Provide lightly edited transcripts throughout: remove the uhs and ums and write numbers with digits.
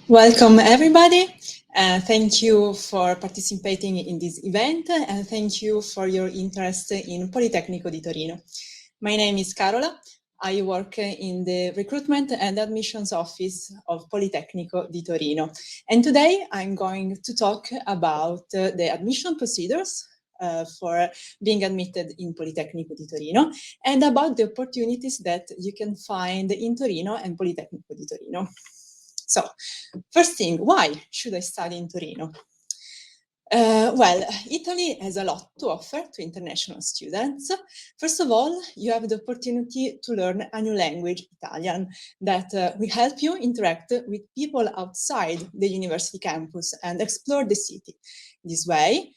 Welcome everybody. Thank you for participating in this event and thank you for your interest in Politecnico di Torino. My name is Carola. I work in the recruitment and admissions office of Politecnico di Torino. And today I'm going to talk about the admission procedures for being admitted in Politecnico di Torino and about the opportunities that you can find in Torino and Politecnico di Torino. So, first thing, why should I study in Torino? Well, Italy has a lot to offer to international students. First of all, you have the opportunity to learn a new language, Italian, that will help you interact with people outside the university campus and explore the city. This way,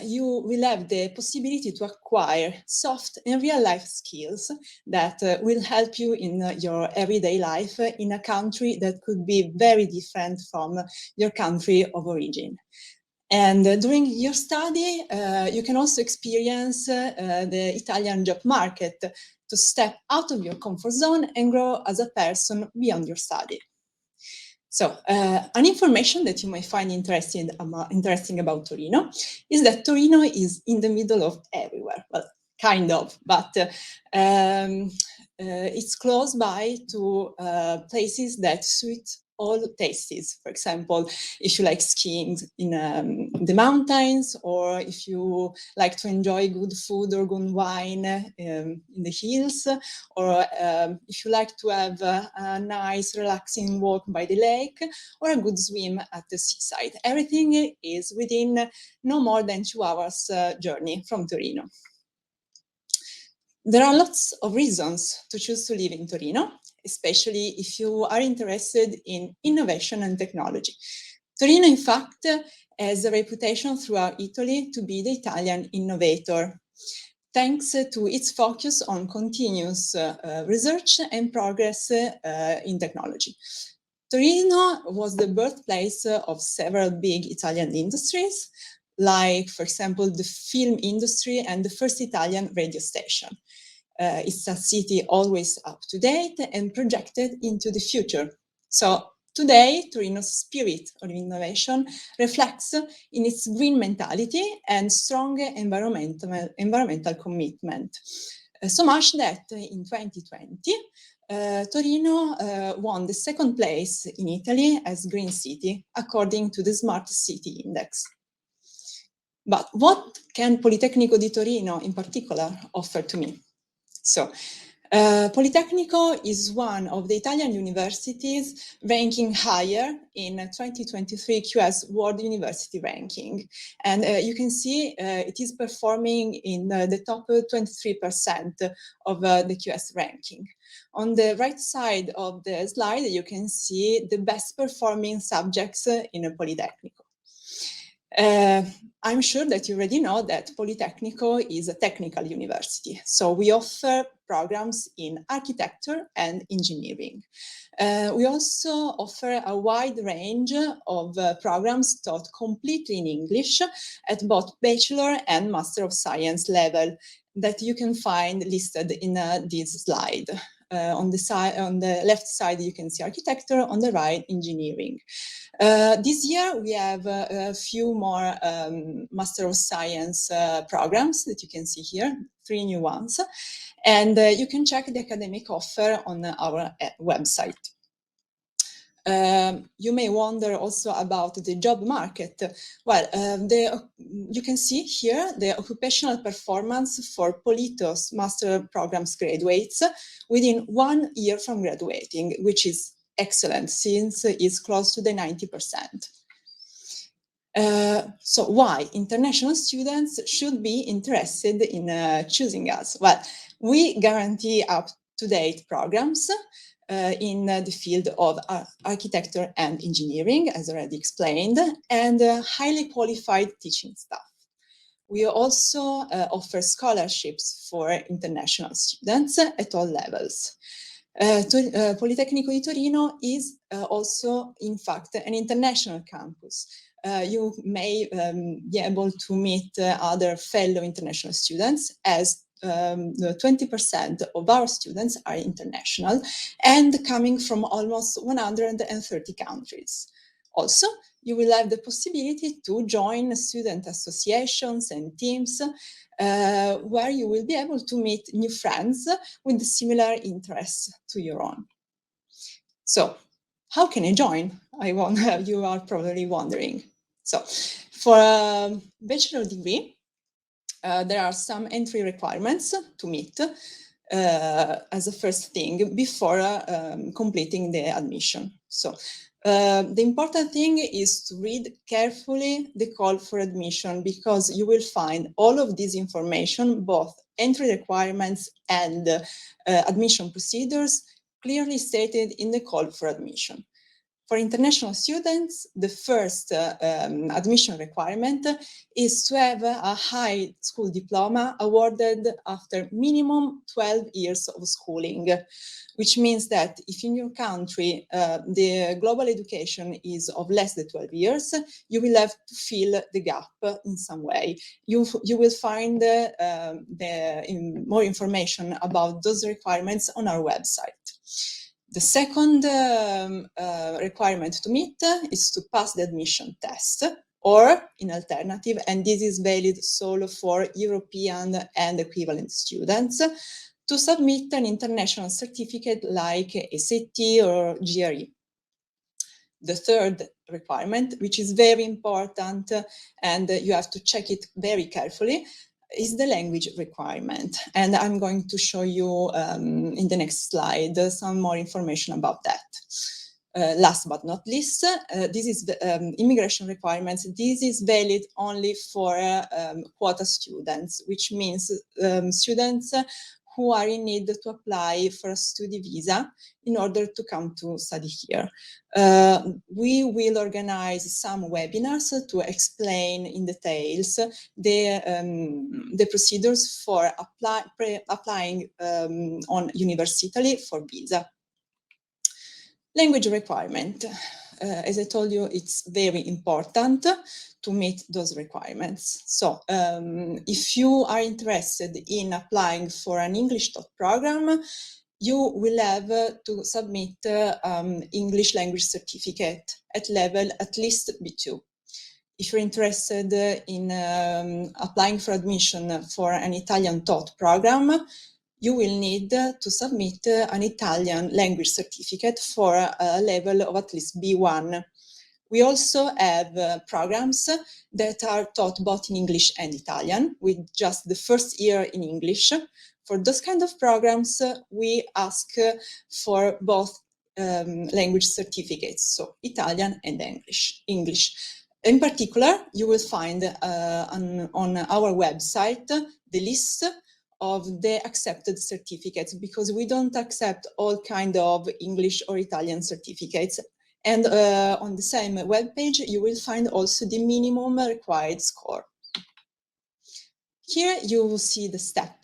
you will have the possibility to acquire soft and real-life skills that will help you in your everyday life in a country that could be very different from your country of origin. And during your study, you can also experience the Italian job market to step out of your comfort zone and grow as a person beyond your study. So, an information that you might find interesting about Torino is that Torino is in the middle of everywhere. Well, kind of, but it's close by to places that suit all tastes. For example, if you like skiing in the mountains, or if you like to enjoy good food or good wine in the hills, or if you like to have a nice relaxing walk by the lake, or a good swim at the seaside. Everything is within no more than 2 hours journey from Torino. There are lots of reasons to choose to live in Torino, especially if you are interested in innovation and technology. Torino, in fact, has a reputation throughout Italy to be the Italian innovator, thanks to its focus on continuous research and progress in technology. Torino was the birthplace of several big Italian industries, like, for example, the film industry and the first Italian radio station. It's a city always up to date and projected into the future. So today, Torino's spirit of innovation reflects in its green mentality and strong environmental commitment. So much that in 2020, Torino won the second place in Italy as Green City, according to the Smart City Index. But what can Politecnico di Torino in particular offer to me? So, Politecnico is one of the Italian universities ranking higher in 2023 QS World University Ranking. And you can see it is performing in the top 23% of the QS ranking. On the right side of the slide, you can see the best performing subjects in Politecnico. I'm sure that you already know that Politecnico is a technical university. So we offer programs in architecture and engineering. We also offer a wide range of programs taught completely in English at both bachelor and master of science level that you can find listed in this slide. On the left side, you can see architecture, on the right, engineering. This year, we have a few more Master of Science programs that you can see here, 3 new ones. And you can check the academic offer on our website. You may wonder also about the job market. Well, you can see here the occupational performance for PoliTo's master programs graduates within 1 year from graduating, which is excellent since it's close to the 90%. So why international students should be interested in choosing us? Well, we guarantee up-to-date programs in the field of architecture and engineering, as already explained, and highly qualified teaching staff. We also offer scholarships for international students at all levels. Politecnico di Torino is also, in fact, an international campus. You may be able to meet other fellow international students, as 20% of our students are international and coming from almost 130 countries. Also, you will have the possibility to join student associations and teams where you will be able to meet new friends with similar interests to your own. So, how can I join? You are probably wondering. So, for a bachelor degree, there are some entry requirements to meet as a first thing before completing the admission. So, the important thing is to read carefully the call for admission, because you will find all of this information, both entry requirements and admission procedures, clearly stated in the call for admission. For international students, the first admission requirement is to have a high school diploma awarded after minimum 12 years of schooling, which means that if in your country the global education is of less than 12 years, you will have to fill the gap in some way. You will find more information about those requirements on our website. The second requirement to meet is to pass the admission test, or in alternative, and this is valid solo for European and equivalent students, to submit an international certificate like SAT or GRE. The third requirement, which is very important and you have to check it very carefully, is the language requirement. And I'm going to show you in the next slide some more information about that. Last but not least, this is the immigration requirements. This is valid only for quota students, which means students who are in need to apply for a study visa in order to come to study here. We will organize some webinars to explain in details the procedures for applying on Universitaly for visa. Language requirement. As I told you, it's very important to meet those requirements. So if you are interested in applying for an English taught program, you will have to submit English language certificate at level at least B2. If you're interested in applying for admission for an Italian taught program, you will need to submit an Italian language certificate for a level of at least B1. We also have programs that are taught both in English and Italian, with just the first year in English. For those kind of programs, we ask for both language certificates, so Italian and English. In particular, you will find on our website the list of the accepted certificates, because we don't accept all kind of English or Italian certificates. And on the same webpage, you will find also the minimum required score. Here you will see the step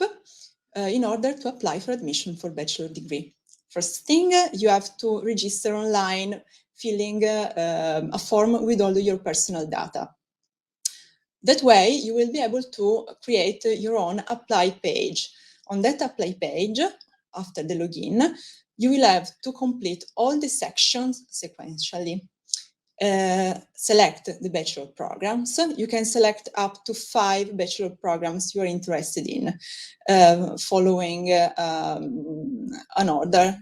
in order to apply for admission for bachelor degree. First thing, you have to register online, filling a form with all your personal data. That way, you will be able to create your own apply page. On that apply page, after the login, you will have to complete all the sections sequentially. Select the bachelor programs. You can select up to 5 bachelor programs you are interested in, following an order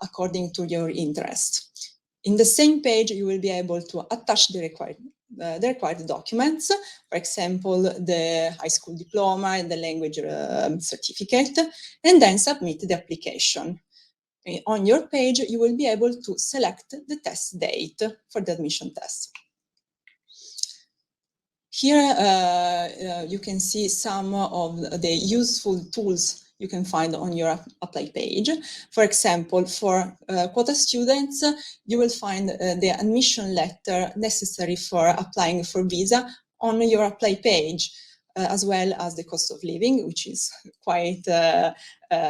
according to your interest. In the same page, you will be able to attach the required documents, for example, the high school diploma and the language certificate, and then submit the application. On your page, you will be able to select the test date for the admission test. Here you can see some of the useful tools you can find on your apply page. For example, for quota students, you will find the admission letter necessary for applying for visa on your apply page, as well as the cost of living, which is quite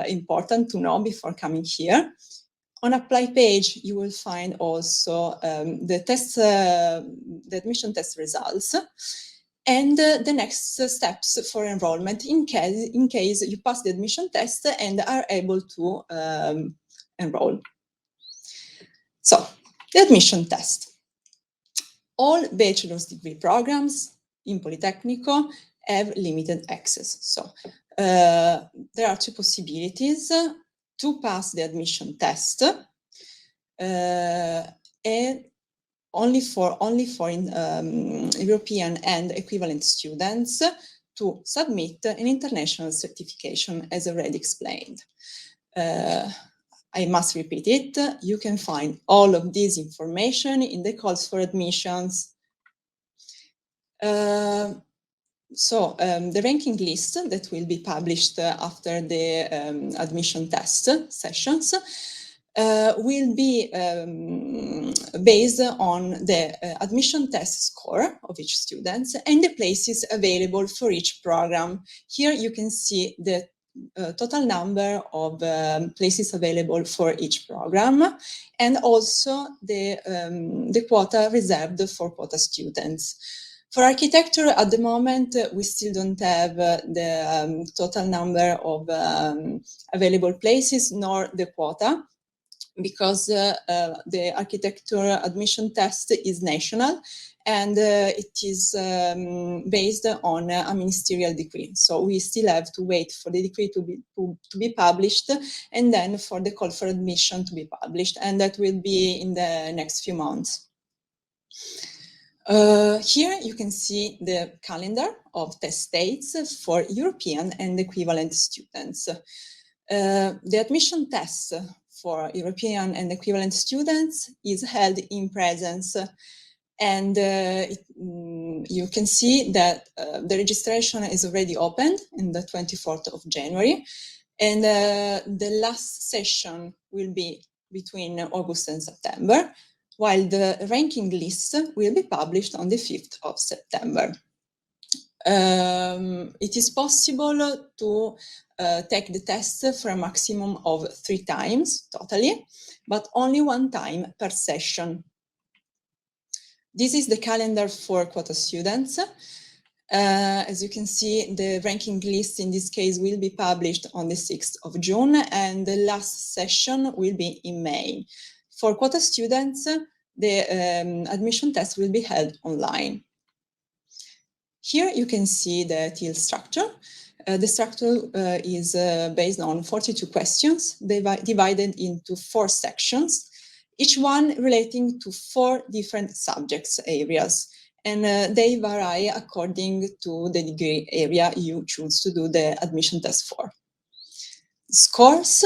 important to know before coming here. On apply page, you will find also the admission test results. and the next steps for enrollment in case you pass the admission test and are able to enroll. So, the admission test. All bachelor's degree programs in Politecnico have limited access. So, there are two possibilities to pass the admission test, and only for European and equivalent students to submit an international certification, as already explained. I must repeat it, you can find all of this information in the calls for admissions. The ranking list that will be published after the admission test sessions will be based on the admission test score of each student and the places available for each program. Here you can see the total number of places available for each program, and also the quota reserved for quota students. For architecture, at the moment, we still don't have the total number of available places nor the quota, because the architecture admission test is national and it is based on a ministerial decree. So we still have to wait for the decree to be published, and then for the call for admission to be published, and that will be in the next few months. Here you can see the calendar of test dates for European and equivalent students. The admission test for European and equivalent students is held in presence, and you can see that the registration is already opened on the 24th of January, and the last session will be between August and September, while the ranking list will be published on the 5th of September. It is possible to take the test for a maximum of 3 times totally, but only 1 time per session. This is the calendar for quota students. As you can see, the ranking list in this case will be published on the 6th of June, and the last session will be in May. For quota students, the admission test will be held online. Here you can see the TIL structure. The structure is based on 42 questions divided into 4 sections, each one relating to 4 different subjects areas, and they vary according to the degree area you choose to do the admission test for. Scores.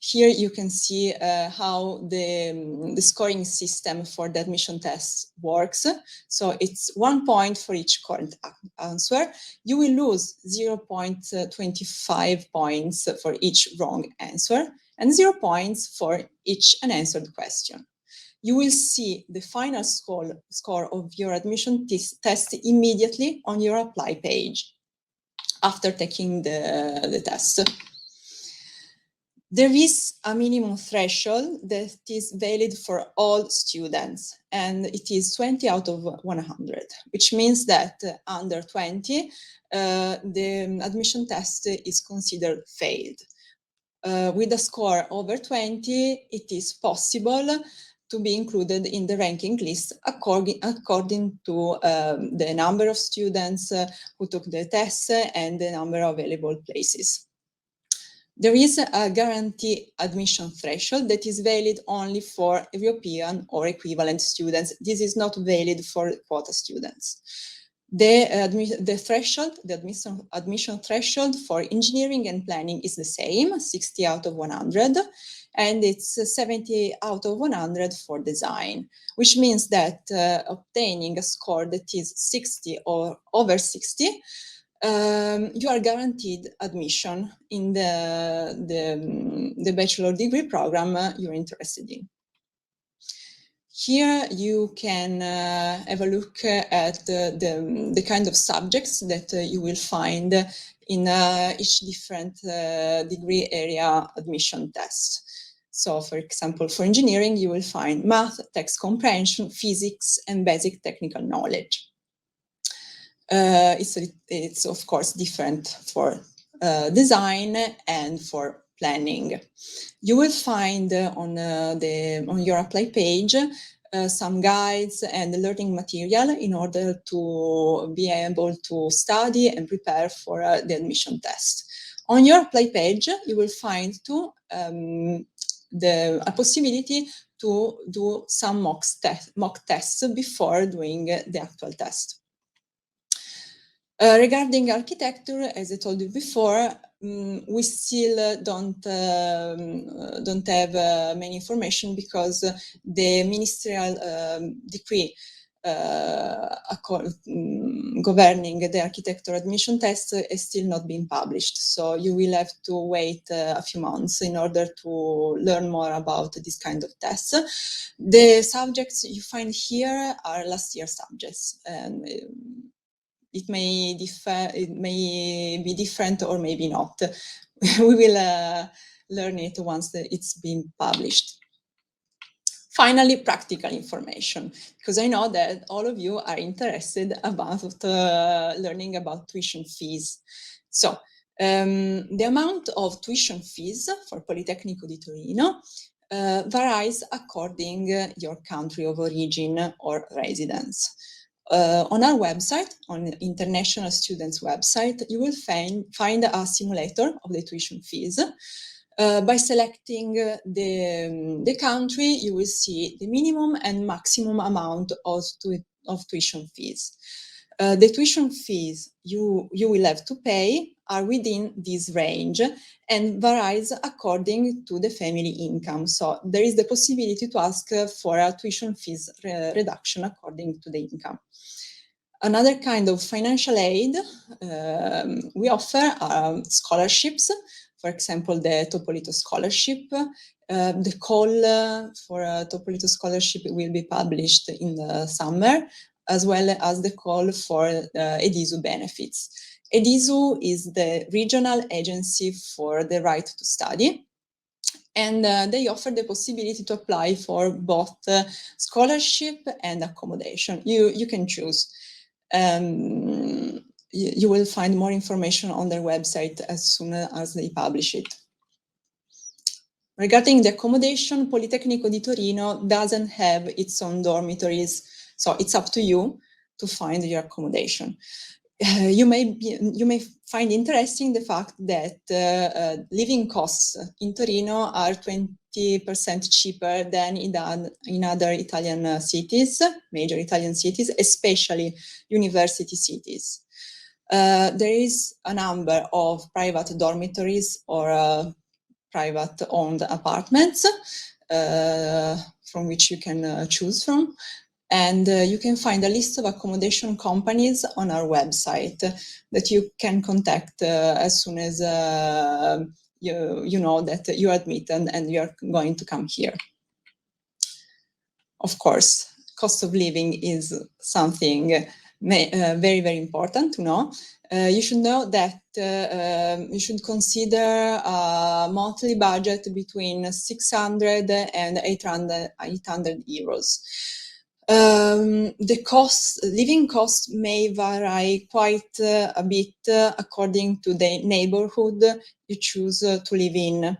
Here you can see how the scoring system for the admission test works. So it's 1 point for each correct answer. You will lose 0.25 points for each wrong answer and 0 points for each unanswered question. You will see the final score of your admission test immediately on your apply page after taking the test. There is a minimum threshold that is valid for all students, and it is 20 out of 100, which means that under 20, the admission test is considered failed. With a score over 20, it is possible to be included in the ranking list according to the number of students who took the test and the number of available places. There is a guaranteed admission threshold that is valid only for European or equivalent students. This is not valid for quota students. The admission threshold for engineering and planning is the same, 60 out of 100, and it's 70 out of 100 for design, which means that obtaining a score that is 60 or over 60, you are guaranteed admission in the bachelor degree program you're interested in. Here you can have a look at the kind of subjects that you will find in each different degree area admission test. So, for example, for engineering, you will find math, text comprehension, physics, and basic technical knowledge. It's of course different for design and for planning. You will find on your apply page some guides and learning material in order to be able to study and prepare for the admission test. On your apply page, you will find too a possibility to do some mock tests before doing the actual test. Regarding architecture, as I told you before, we still don't have many information because the ministerial decree governing the architecture admission test is still not been published. So you will have to wait a few months in order to learn more about this kind of tests. The subjects you find here are last year subjects. And it may be different or maybe not. We will learn it once it's been published. Finally, practical information, because I know that all of you are interested about learning about tuition fees. So the amount of tuition fees for Politecnico di Torino varies according your country of origin or residence. On our website, on international students' website, you will find a simulator of the tuition fees. By selecting the country, you will see the minimum and maximum amount of tuition fees. The tuition fees you will have to pay are within this range and varies according to the family income. So there is the possibility to ask for a tuition fees reduction according to the income. Another kind of financial aid we offer are scholarships. For example, the PoliTo scholarship. The call for a PoliTo scholarship will be published in the summer, as well as the call for EDISU benefits. EDISU is the regional agency for the right to study, and they offer the possibility to apply for both scholarship and accommodation. You can choose. You will find more information on their website as soon as they publish it. Regarding the accommodation, Politecnico di Torino doesn't have its own dormitories, so it's up to you to find your accommodation. You may find interesting the fact that living costs in Torino are 20% cheaper than in other Italian cities, major Italian cities, especially university cities. There is a number of private dormitories or private-owned apartments from which you can choose from. And you can find a list of accommodation companies on our website that you can contact as soon as you know that you're admitted and you're going to come here. Of course, cost of living is something very, very important to know. You should know that you should consider a monthly budget between 600 and 800 euros. The living costs may vary quite a bit according to the neighborhood you choose to live in.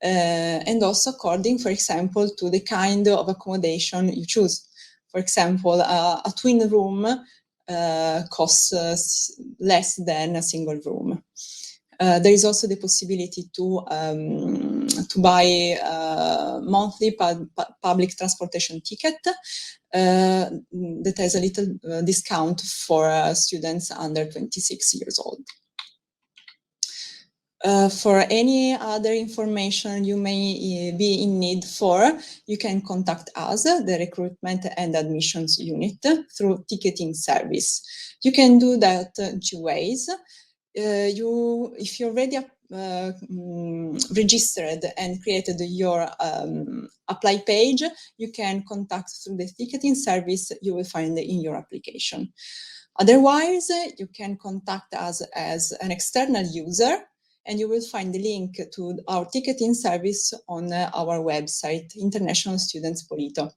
And also according, for example, to the kind of accommodation you choose. For example, a twin room costs less than a single room. There is also the possibility to buy a monthly public transportation ticket that has a little discount for students under 26 years old. For any other information you may be in need for, you can contact us, the Recruitment and Admissions Unit, through ticketing service. You can do that two ways. If you already registered and created your apply page, you can contact through the ticketing service you will find in your application. Otherwise, you can contact us as an external user, and you will find the link to our ticketing service on our website, International Students PoliTo.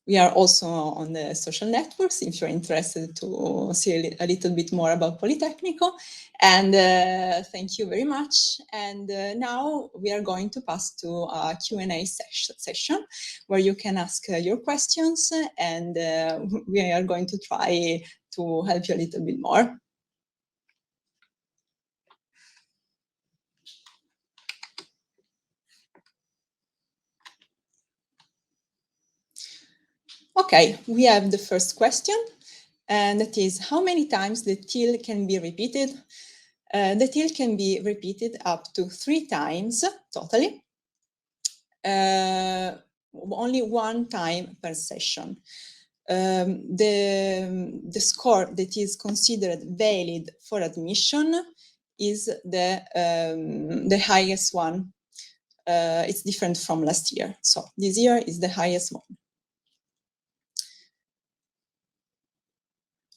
We are also on the social networks if you're interested to see a little bit more about Politecnico. And thank you very much. And now we are going to pass to a Q&A session where you can ask your questions, and we are going to try to help you a little bit more. Okay, we have the first question, and that is, how many times the till can be repeated? The till can be repeated up to 3 times totally, only 1 time per session. The score that is considered valid for admission is the highest one. It's different from last year. So this year is the highest one.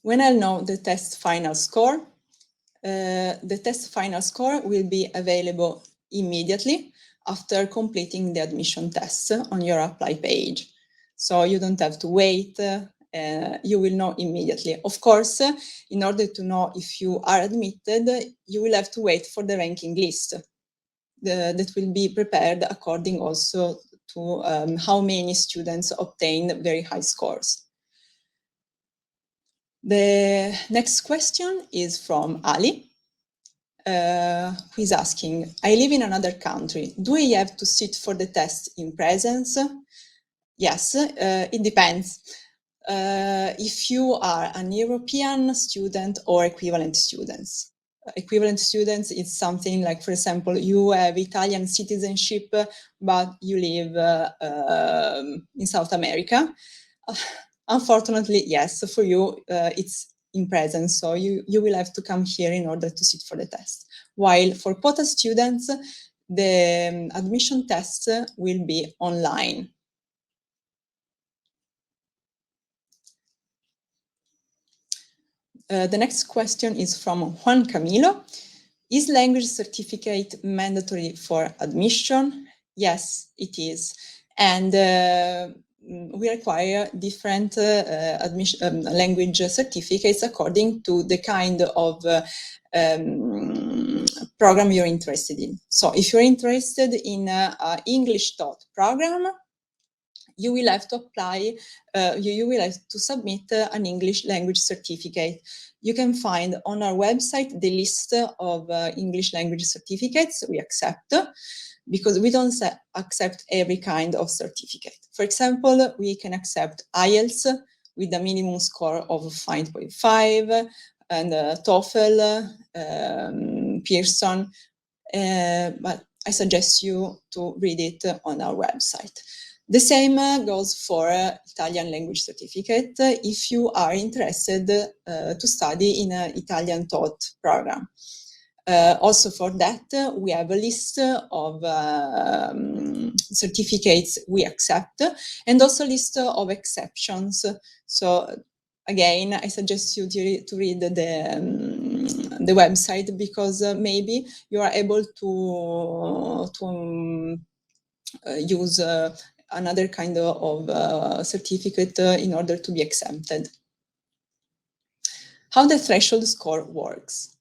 When I'll know the test final score, the test final score will be available immediately after completing the admission test on your apply page. So you don't have to wait, you will know immediately. Of course, in order to know if you are admitted, you will have to wait for the ranking list that will be prepared according also to how many students obtain very high scores. The next question is from Ali, who is asking, I live in another country. Do I have to sit for the test in presence? Yes, it depends. If you are an European student or equivalent students. Equivalent students is something like, for example, you have Italian citizenship, but you live in South America. Unfortunately, yes, for you, it's in presence, so you will have to come here in order to sit for the test. While for POTA students, the admission test will be online. The next question is from Juan Camilo. Is language certificate mandatory for admission? Yes, it is. And we require different language certificates according to the kind of program you're interested in. So if you're interested in an English taught program, you will have to apply, you will have to submit an English language certificate. You can find on our website the list of English language certificates we accept, because we don't accept every kind of certificate. For example, we can accept IELTS with a minimum score of 5.5, and TOEFL, Pearson, but I suggest you to read it on our website. The same goes for Italian language certificate if you are interested to study in an Italian taught program. Also for that, we have a list of certificates we accept, and also a list of exceptions. So again, I suggest you to read the website, because maybe you are able to use another kind of certificate in order to be exempted. How the threshold score works.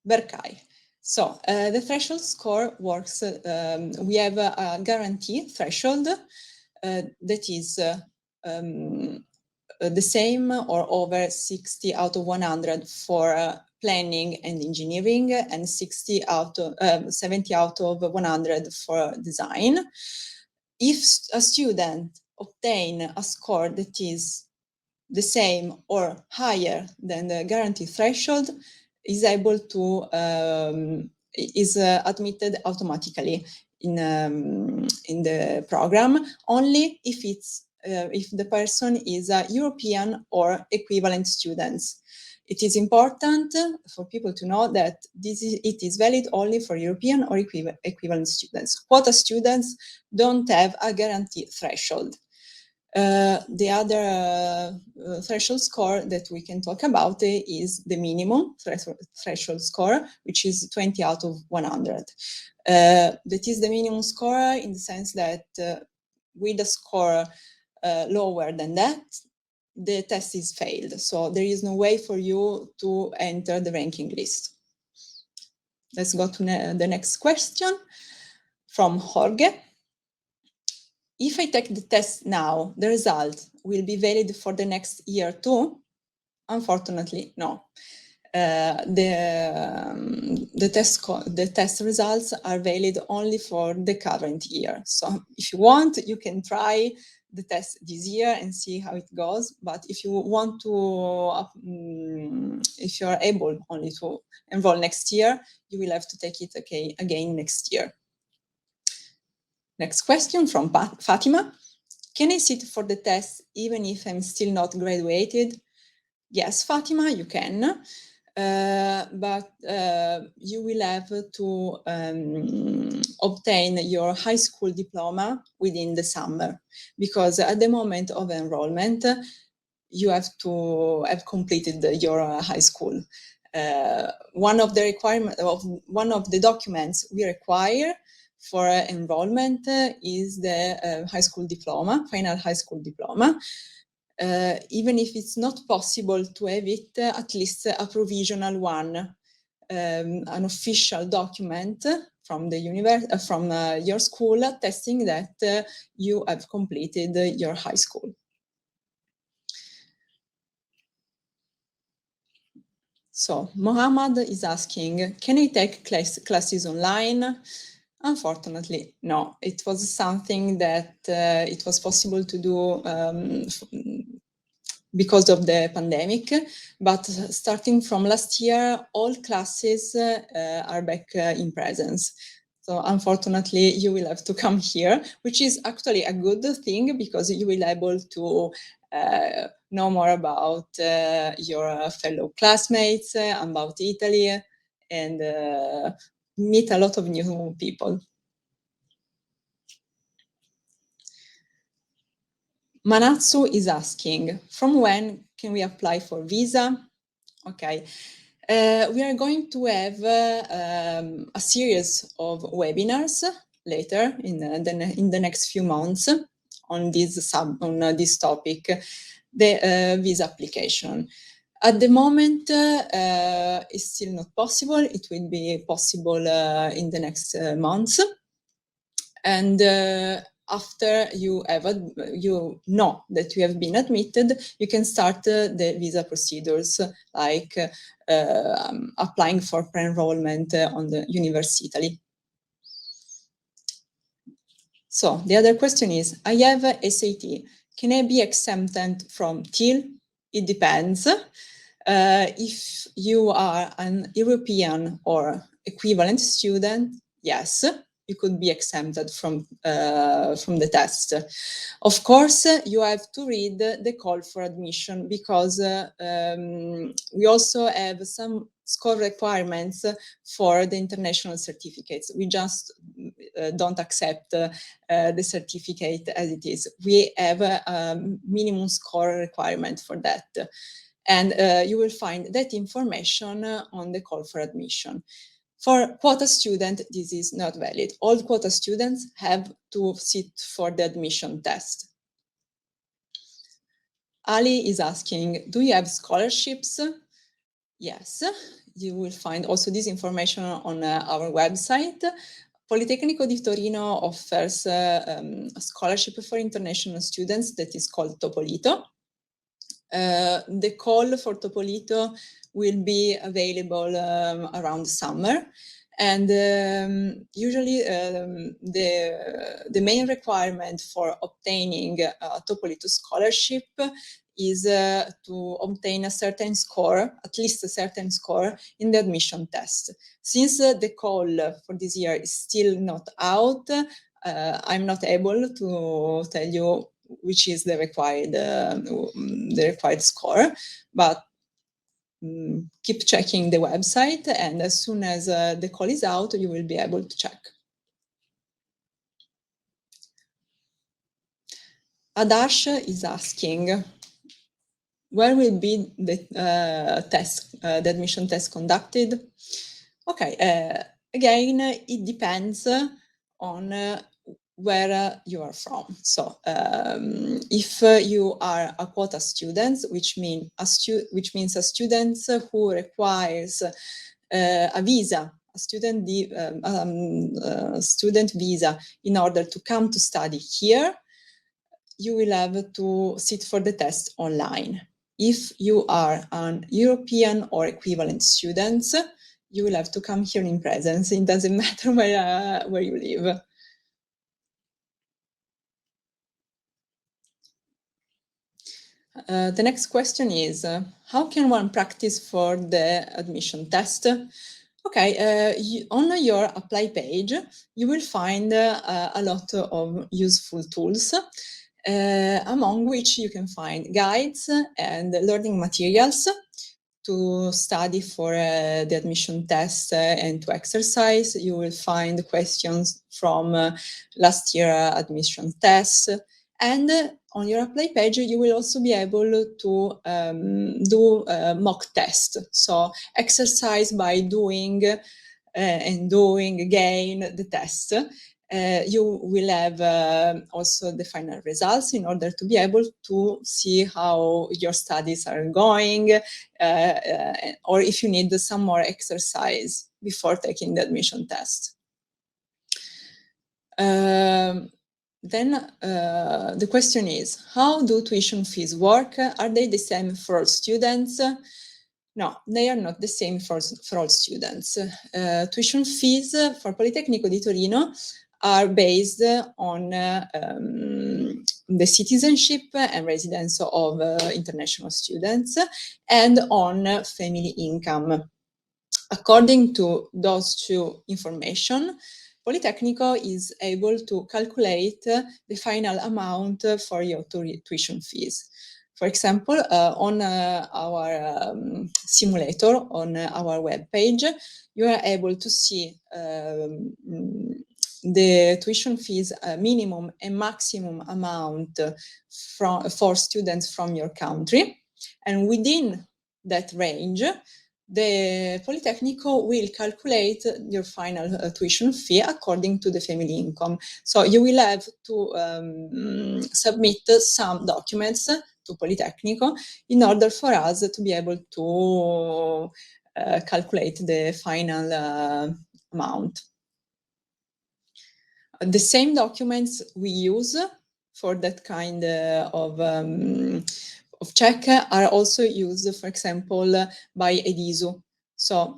Berkay. So the threshold score works, we have a guarantee threshold that is the same or over 60 out of 100 for planning and engineering, and 70 out of 100 for design. If a student obtain a score that is the same or higher than the guarantee threshold, is able to is admitted automatically in the program, only if it's if the person is a European or equivalent students. It is important for people to know that it is valid only for European or equivalent students. Quota students don't have a guarantee threshold. The other threshold score that we can talk about is the minimum threshold score, which is 20 out of 100. That is the minimum score in the sense that with a score lower than that, the test is failed. So there is no way for you to enter the ranking list. Let's go to the next question from Jorge. If I take the test now, the result will be valid for the next year too? Unfortunately, no. The test results are valid only for the current year. So if you want, you can try the test this year and see how it goes. But if you want to, if you are able only to enroll next year, you will have to take it again next year. Next question from Fatima. Can I sit for the test even if I'm still not graduated? Yes, Fatima, you can. But you will have to obtain your high school diploma within the summer, because at the moment of enrollment, you have to have completed your high school. One of the documents we require for enrollment is the high school diploma, final high school diploma. Even if it's not possible to have it, at least a provisional one, an official document from the from your school attesting that you have completed your high school. So Mohammed is asking, can I take classes online? Unfortunately, no. It was something that it was possible to do because of the pandemic, but starting from last year, all classes are back in presence. So unfortunately, you will have to come here, which is actually a good thing, because you will be able to know more about your fellow classmates, about Italy, and meet a lot of new people. Manatsu is asking, from when can we apply for visa? Okay, we are going to have a series of webinars later in the next few months on this topic, the visa application. At the moment, it's still not possible. It will be possible in the next months. And after you know that you have been admitted, you can start the visa procedures, like applying for pre-enrollment on the University Italy. So the other question is, I have a SAT. Can I be exempted from TIL? It depends. If you are an European or equivalent student, yes, you could be exempted from the test. Of course, you have to read the call for admission, because we also have some score requirements for the international certificates. We just don't accept the certificate as it is. We have a minimum score requirement for that. And you will find that information on the call for admission. For quota student, this is not valid. All quota students have to sit for the admission test. Ali is asking, do you have scholarships? Yes, you will find also this information on our website. Politecnico di Torino offers a scholarship for international students that is called PoliTo. The call for PoliTo will be available around summer, and usually the main requirement for obtaining a PoliTo scholarship is to obtain a certain score, at least a certain score, in the admission test. Since the call for this year is still not out, I'm not able to tell you which is the required score, but keep checking the website, and as soon as the call is out, you will be able to check. Adarsh is asking, where will be the the admission test conducted? Okay, again, it depends on where you are from. So if you are a quota student, which means a student who requires a visa, a student visa in order to come to study here, you will have to sit for the test online. If you are an European or equivalent student, you will have to come here in presence. It doesn't matter where you live. The next question is, how can one practice for the admission test? Okay, on your apply page, you will find a lot of useful tools, among which you can find guides and learning materials to study for the admission test and to exercise. You will find questions from last year admission tests. And on your apply page, you will also be able to do mock test. So exercise by doing and doing again the test. You will have also the final results in order to be able to see how your studies are going, or if you need some more exercise before taking the admission test. Then the question is, how do tuition fees work? Are they the same for all students? No, they are not the same for all students. Tuition fees for Politecnico di Torino are based on the citizenship and residence of international students and on family income. According to those two information, Politecnico is able to calculate the final amount for your tuition fees. For example, on our simulator on our webpage, you are able to see the tuition fees minimum and maximum amount for students from your country. And within that range, the Politecnico will calculate your final tuition fee according to the family income. So you will have to submit some documents to Politecnico in order for us to be able to calculate the final amount. The same documents we use for that kind of check are also used, for example, by Edisu. So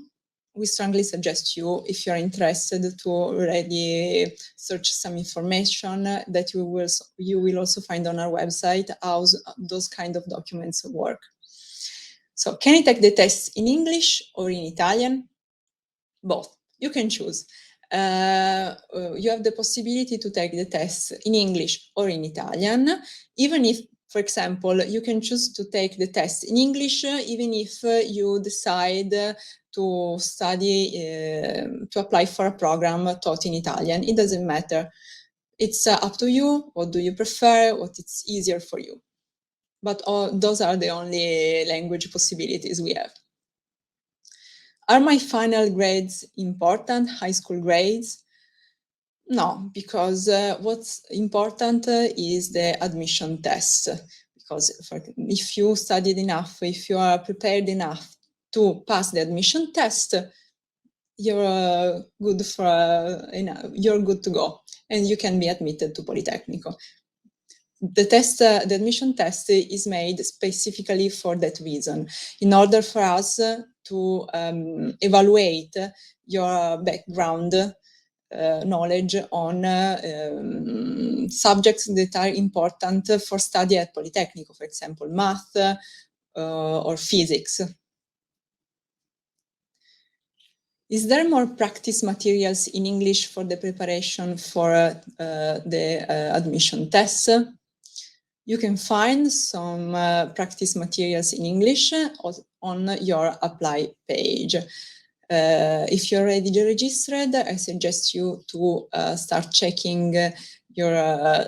we strongly suggest you, if you're interested, to already search some information that you will also find on our website, how those kind of documents work. So can you take the test in English or in Italian? Both. You can choose. You have the possibility to take the test in English or in Italian, even if, for example, you can choose to take the test in English, even if you decide to study, to apply for a program taught in Italian. It doesn't matter. It's up to you. What do you prefer? What is easier for you? But those are the only language possibilities we have. Are my final grades important, high school grades? No, because what's important is the admission test. Because if you studied enough, if you are prepared enough to pass the admission test, you're good to go, and you can be admitted to Politecnico. The admission test is made specifically for that reason, in order for us to evaluate your background knowledge on subjects that are important for study at Politecnico, for example, math or physics. Is there more practice materials in English for the preparation for the admission tests? You can find some practice materials in English on your apply page. If you're already registered, I suggest you to start checking your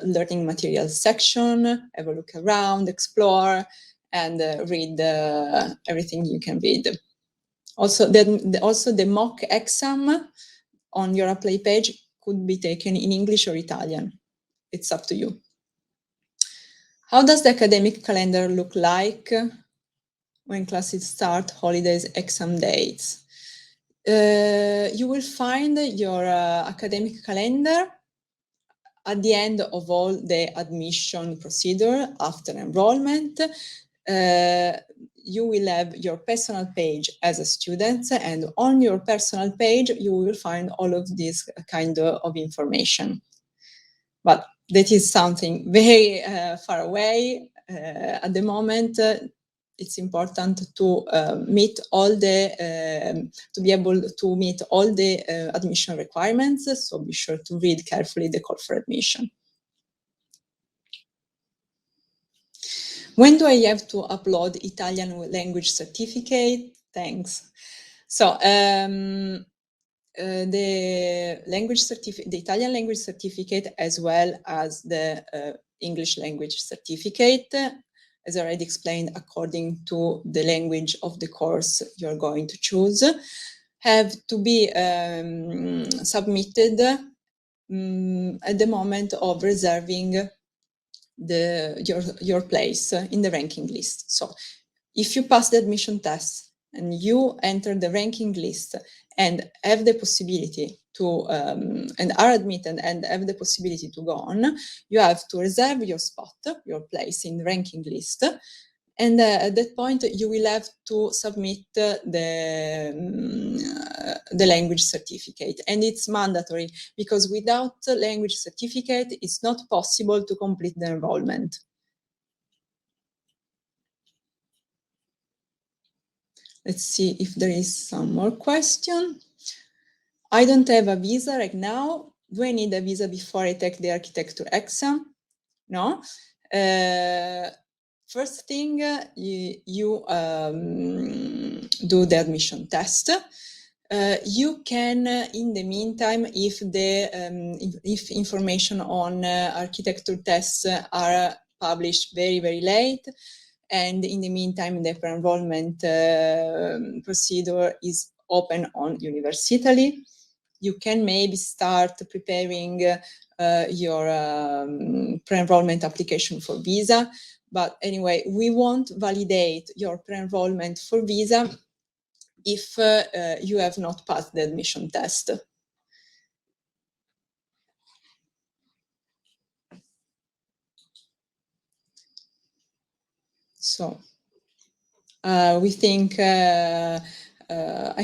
learning materials section, have a look around, explore, and read everything you can read. Also, the mock exam on your apply page could be taken in English or Italian. it's up to you. How does the academic calendar look like when classes start, holidays, exam dates? You will find your academic calendar at the end of all the admission procedure after enrollment. You will have your personal page as a student, and on your personal page you will find all of this kind of information. But that is something very far away at the moment. It's important to meet all the, to be able to meet all the admission requirements, so be sure to read carefully the call for admission. When do I have to upload Italian language certificate? Thanks. So the Italian language certificate, as well as the English language certificate, as already explained, according to the language of the course you're going to choose, have to be submitted at the moment of reserving your place in the ranking list. So if you pass the admission test and you enter the ranking list and have the possibility to, and are admitted and have the possibility to go on, you have to reserve your spot, your place in the ranking list. And at that point, you will have to submit the language certificate. And it's mandatory, because without the language certificate, it's not possible to complete the enrollment. Let's see if there is some more question. I don't have a visa right now. Do I need a visa before I take the architecture exam? No. First thing, you do the admission test. You can, in the meantime, if information on architecture tests are published very, very late, and in the meantime, the pre-enrollment procedure is open on Universitaly, you can maybe start preparing your pre-enrollment application for visa. But anyway, we won't validate your pre-enrollment for visa if you have not passed the admission test. So we think, I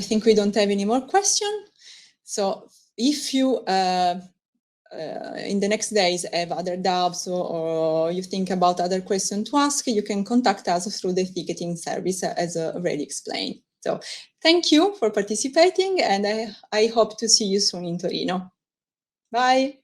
think we don't have any more questions. So if you in the next days have other doubts, or you think about other questions to ask, you can contact us through the ticketing service, as already explained. So thank you for participating, and I hope to see you soon in Torino. Bye.